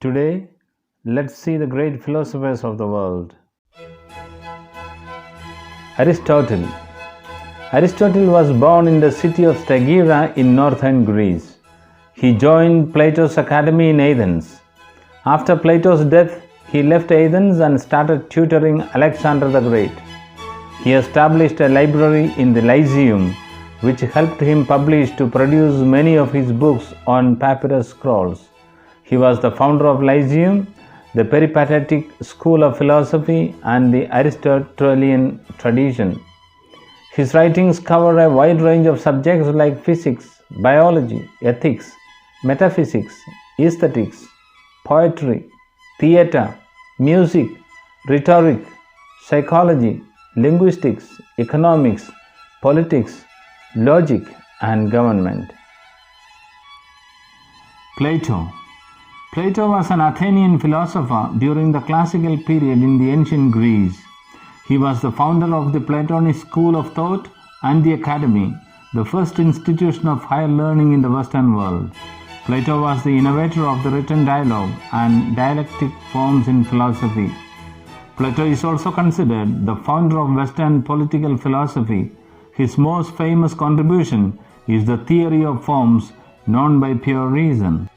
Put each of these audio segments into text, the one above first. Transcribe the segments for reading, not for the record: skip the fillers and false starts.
Today, let's see the great philosophers of the world. Aristotle. Aristotle was born in the city of Stagira in northern Greece. He joined Plato's academy in Athens. After Plato's death, he left Athens and started tutoring Alexander the Great. He established a library in the Lyceum, which helped him produce many of his books on papyrus scrolls. He was the founder of Lyceum, the Peripatetic school of philosophy, and the Aristotelian tradition. His writings cover a wide range of subjects like physics, biology, ethics, metaphysics, aesthetics, poetry, theatre, music, rhetoric, psychology, linguistics, economics, politics, logic, and government. Plato. Plato was an Athenian philosopher during the classical period in the ancient Greece. He was the founder of the Platonist school of thought and the academy, the first institution of higher learning in the Western world. Plato was the innovator of the written dialogue and dialectic forms in philosophy. Plato is also considered the founder of Western political philosophy. His most famous contribution is the theory of forms known by pure reason.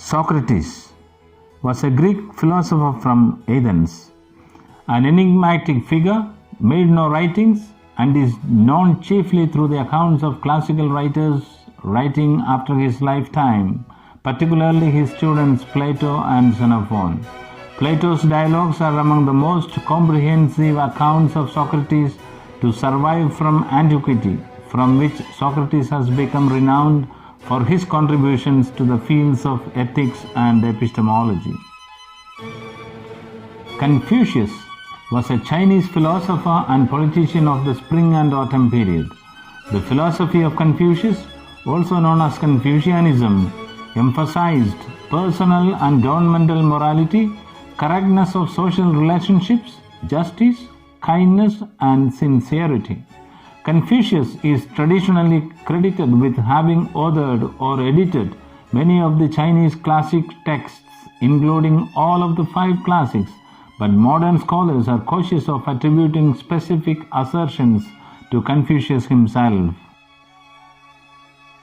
Socrates was a Greek philosopher from Athens, an enigmatic figure, made no writings, and is known chiefly through the accounts of classical writers writing after his lifetime, particularly his students Plato and Xenophon. Plato's dialogues are among the most comprehensive accounts of Socrates to survive from antiquity, from which Socrates has become renowned for his contributions to the fields of ethics and epistemology. Confucius was a Chinese philosopher and politician of the spring and autumn period. The philosophy of Confucius, also known as Confucianism, emphasized personal and governmental morality, correctness of social relationships, justice, kindness, and sincerity. Confucius is traditionally credited with having authored or edited many of the Chinese classic texts, including all of the 5 classics, but modern scholars are cautious of attributing specific assertions to Confucius himself.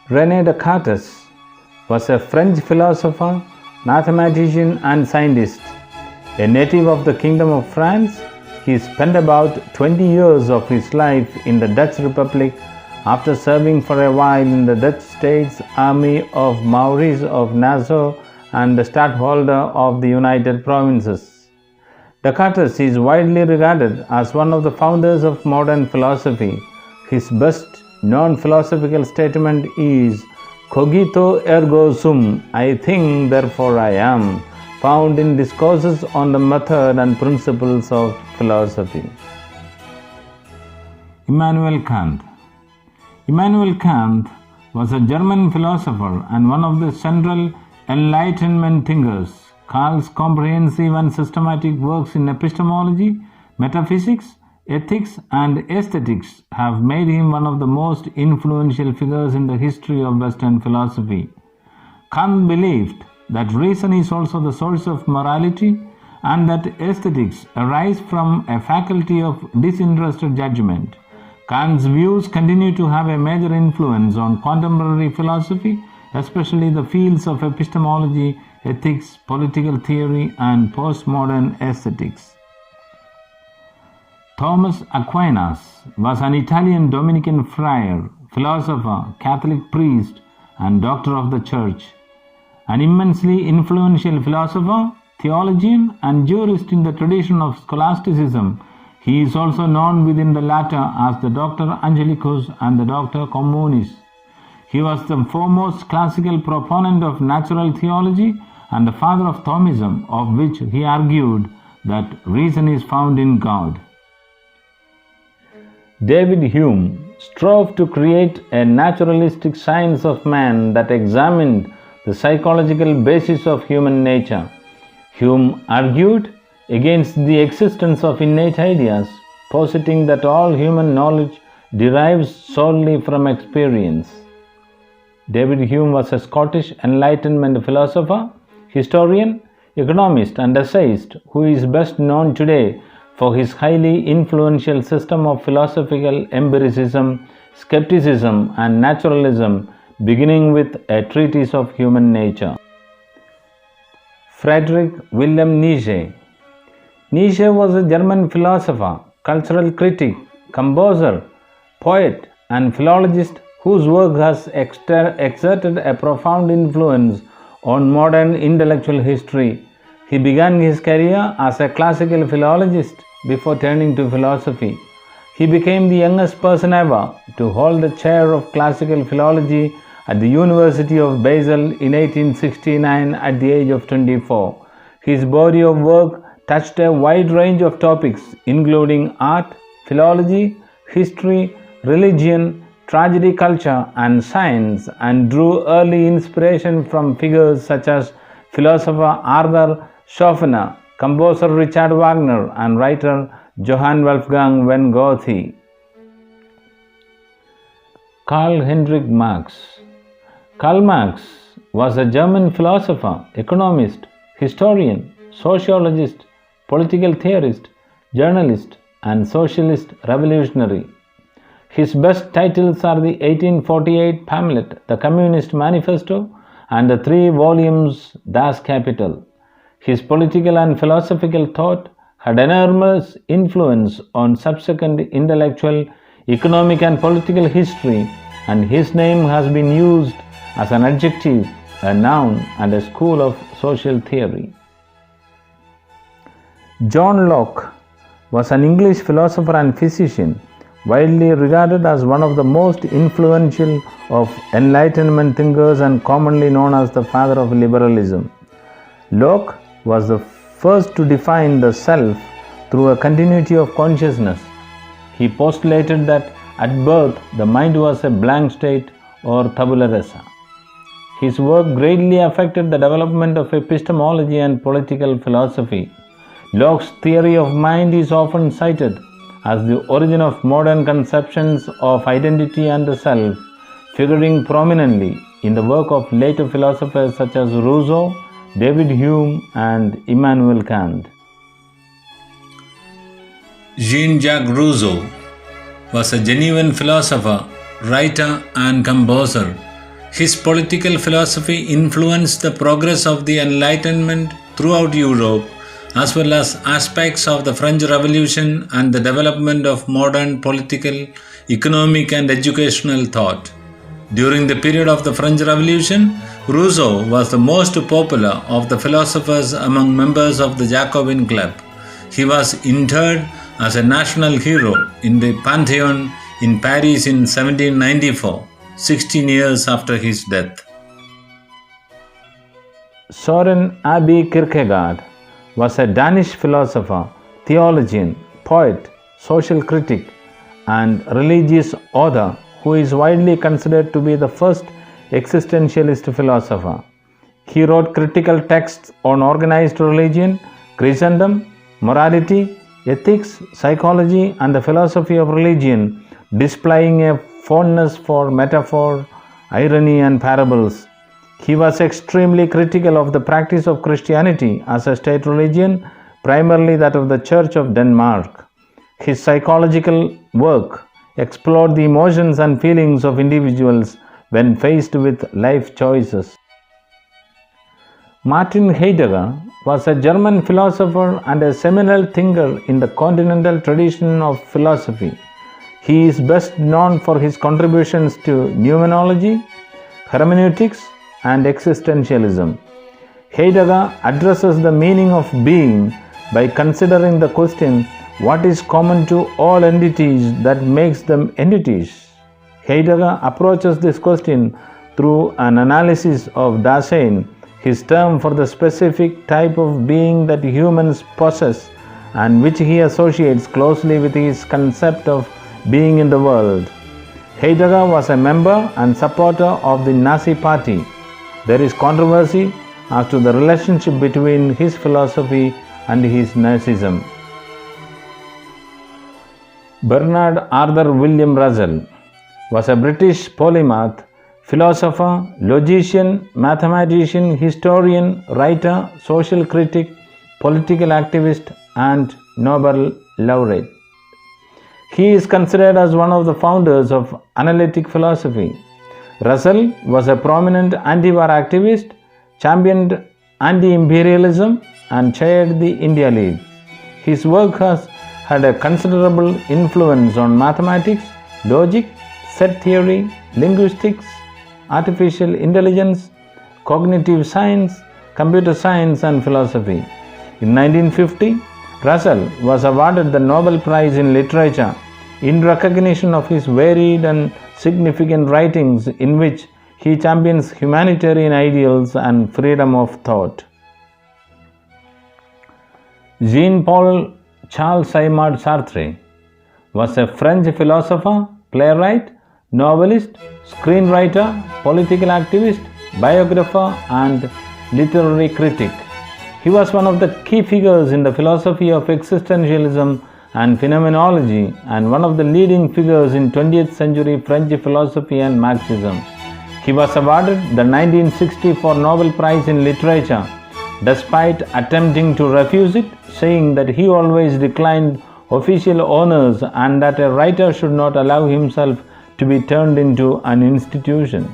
René Descartes was a French philosopher, mathematician, and scientist. A native of the Kingdom of France, he spent about 20 years of his life in the Dutch Republic after serving for a while in the Dutch States Army of Maurice of Nassau and the Stadtholder of the United Provinces. Descartes is widely regarded as one of the founders of modern philosophy. His best known philosophical statement is "Cogito ergo sum," I think, therefore I am, found in Discourses on the Method and Principles of Philosophy. Immanuel Kant. Immanuel Kant was a German philosopher and one of the central Enlightenment thinkers. Kant's comprehensive and systematic works in epistemology, metaphysics, ethics, and aesthetics have made him one of the most influential figures in the history of Western philosophy. Kant believed that reason is also the source of morality and that aesthetics arise from a faculty of disinterested judgment. Kant's views continue to have a major influence on contemporary philosophy, especially the fields of epistemology, ethics, political theory, and postmodern aesthetics. Thomas Aquinas was an Italian Dominican friar, philosopher, Catholic priest, and doctor of the Church. An immensely influential philosopher, theologian, and jurist in the tradition of scholasticism, he is also known within the latter as the Doctor Angelicus and the Doctor Communis. He was the foremost classical proponent of natural theology and the father of Thomism, of which he argued that reason is found in God. David Hume strove to create a naturalistic science of man that examined the psychological basis of human nature. Hume argued against the existence of innate ideas, positing that all human knowledge derives solely from experience. David Hume was a Scottish Enlightenment philosopher historian, economist, and essayist who is best known today for his highly influential system of philosophical empiricism, skepticism, and naturalism, beginning with a treatise of human nature. Friedrich Wilhelm Nietzsche. Nietzsche was a German philosopher, cultural critic, composer, poet, and philologist whose work has exerted a profound influence on modern intellectual history. He began his career as a classical philologist before turning to philosophy. He became the youngest person ever to hold the chair of classical philology at the University of Basel in 1869 at the age of 24. His body of work touched a wide range of topics including art, philology, history, religion, tragedy, culture, and science, and drew early inspiration from figures such as philosopher Arthur Schopenhauer, composer Richard Wagner, and writer Johann Wolfgang von Goethe. Karl Heinrich Marx. Karl Marx was a German philosopher, economist, historian, sociologist, political theorist, journalist, and socialist revolutionary. His best titles are the 1848 pamphlet, The Communist Manifesto, and the 3 volumes Das Kapital. His political and philosophical thought had enormous influence on subsequent intellectual, economic, and political history, and his name has been used as an adjective, a noun, and a school of social theory. John Locke was an English philosopher and physician, widely regarded as one of the most influential of Enlightenment thinkers and commonly known as the father of liberalism. Locke was the first to define the self through a continuity of consciousness. He postulated that at birth the mind was a blank state or tabula rasa. His work greatly affected the development of epistemology and political philosophy. Locke's theory of mind is often cited as the origin of modern conceptions of identity and the self, figuring prominently in the work of later philosophers such as Rousseau, David Hume, and Immanuel Kant. Jean-Jacques Rousseau was a genuine philosopher, writer, and composer. His political philosophy influenced the progress of the Enlightenment throughout Europe, as well as aspects of the French Revolution and the development of modern political, economic, and educational thought. During the period of the French Revolution, Rousseau was the most popular of the philosophers among members of the Jacobin Club. He was interred as a national hero in the Pantheon in Paris in 1794, 16 years after his death. Søren Abbé Kierkegaard was a Danish philosopher, theologian, poet, social critic, and religious author who is widely considered to be the first existentialist philosopher. He wrote critical texts on organized religion, Christendom, morality, ethics, psychology, and the philosophy of religion, displaying a fondness for metaphor, irony, and parables. He was extremely critical of the practice of Christianity as a state religion, primarily that of the Church of Denmark. His psychological work explored the emotions and feelings of individuals when faced with life choices. Martin Heidegger was a German philosopher and a seminal thinker in the continental tradition of philosophy. He is best known for his contributions to pneumonology, hermeneutics, and existentialism. Heidegger addresses the meaning of being by considering the question, what is common to all entities that makes them entities? Heidegger approaches this question through an analysis of Dasein, his term for the specific type of being that humans possess and which he associates closely with his concept of being in the world. Heidegger was a member and supporter of the Nazi Party. There is controversy as to the relationship between his philosophy and his Nazism. Bernard Arthur William Russell was a British polymath, philosopher, logician, mathematician, historian, writer, social critic, political activist, and Nobel laureate. He is considered as one of the founders of analytic philosophy. Russell was a prominent anti-war activist, championed anti-imperialism, and chaired the India League. His work has had a considerable influence on mathematics, logic, set theory, linguistics, artificial intelligence, cognitive science, computer science, and philosophy. In 1950, Russell was awarded the Nobel Prize in Literature in recognition of his varied and significant writings in which he champions humanitarian ideals and freedom of thought. Jean-Paul Charles Aimard Sartre was a French philosopher, playwright, novelist, screenwriter, political activist, biographer, and literary critic. He was one of the key figures in the philosophy of existentialism and phenomenology, and one of the leading figures in 20th century French philosophy and Marxism. He was awarded the 1964 Nobel Prize in Literature, despite attempting to refuse it, saying that he always declined official honors and that a writer should not allow himself to be turned into an institution.